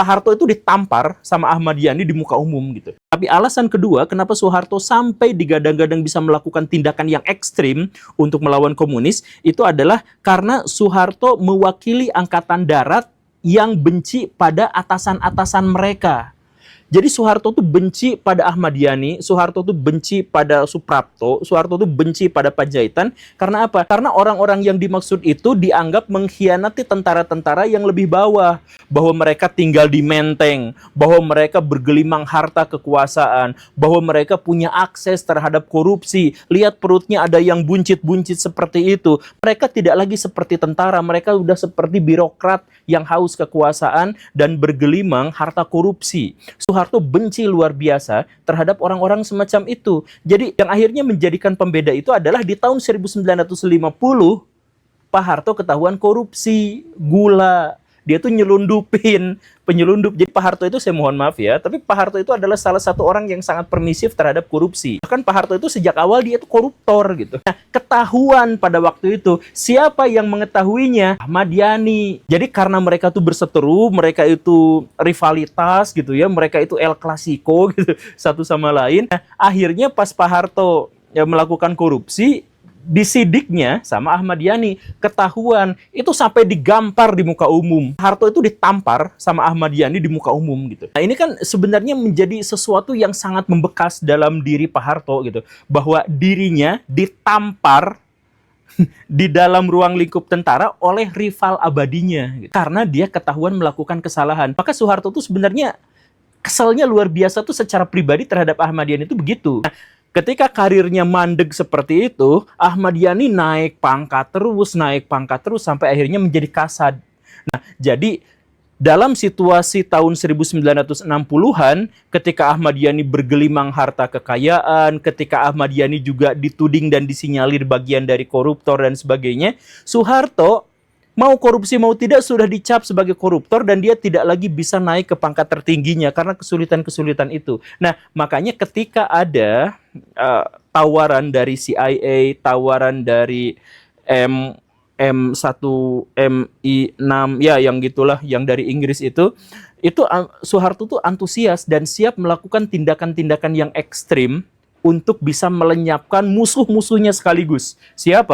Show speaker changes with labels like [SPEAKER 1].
[SPEAKER 1] Pak Harto itu ditampar sama Ahmad Yani di muka umum gitu. Tapi alasan kedua, kenapa Soeharto sampai digadang-gadang bisa melakukan tindakan yang ekstrim untuk melawan komunis, itu adalah karena Soeharto mewakili Angkatan Darat yang benci pada atasan-atasan mereka. Jadi Soeharto tuh benci pada Ahmad Yani, Soeharto tuh benci pada Suprapto, Soeharto tuh benci pada Panjaitan. Karena apa? Karena orang-orang yang dimaksud itu dianggap mengkhianati tentara-tentara yang lebih bawah. Bahwa mereka tinggal di menteng, bahwa mereka bergelimang harta kekuasaan, bahwa mereka punya akses terhadap korupsi. Lihat perutnya ada yang buncit-buncit seperti itu. Mereka tidak lagi seperti tentara, mereka udah seperti birokrat yang haus kekuasaan dan bergelimang harta korupsi. Soeharto benci luar biasa terhadap orang-orang semacam itu. Jadi yang akhirnya menjadikan pembeda itu adalah di tahun 1950 Pak Harto ketahuan korupsi gula. Dia tuh penyelundup. Jadi Pak Harto itu, saya mohon maaf ya, tapi Pak Harto itu adalah salah satu orang yang sangat permisif terhadap korupsi. Bahkan Pak Harto itu sejak awal dia itu koruptor gitu. Nah, ketahuan pada waktu itu, siapa yang mengetahuinya? Ahmad Yani. Jadi karena mereka tuh berseteru, mereka itu rivalitas gitu ya, mereka itu El Clasico gitu, satu sama lain. Nah, akhirnya pas Pak Harto ya melakukan korupsi, disidiknya sama Ahmad Yani, ketahuan, itu sampai digampar di muka umum. Harto itu ditampar sama Ahmad Yani di muka umum gitu. Nah, ini kan sebenarnya menjadi sesuatu yang sangat membekas dalam diri Pak Harto gitu, bahwa dirinya ditampar di dalam ruang lingkup tentara oleh rival abadinya gitu. Karena dia ketahuan melakukan kesalahan. Maka Soeharto tuh sebenarnya keselnya luar biasa tuh secara pribadi terhadap Ahmad Yani itu begitu. Nah, ketika karirnya mandeg seperti itu, Ahmad Yani naik pangkat terus sampai akhirnya menjadi Kasad. Nah, jadi dalam situasi tahun 1960-an, ketika Ahmad Yani bergelimang harta kekayaan, ketika Ahmad Yani juga dituding dan disinyalir bagian dari koruptor dan sebagainya, Soeharto mau korupsi mau tidak sudah dicap sebagai koruptor dan dia tidak lagi bisa naik ke pangkat tertingginya karena kesulitan-kesulitan itu. Nah, makanya ketika ada tawaran dari CIA, tawaran dari M1, MI6, ya yang gitulah, yang dari Inggris itu Soeharto tuh antusias dan siap melakukan tindakan-tindakan yang ekstrim untuk bisa melenyapkan musuh-musuhnya sekaligus. Siapa?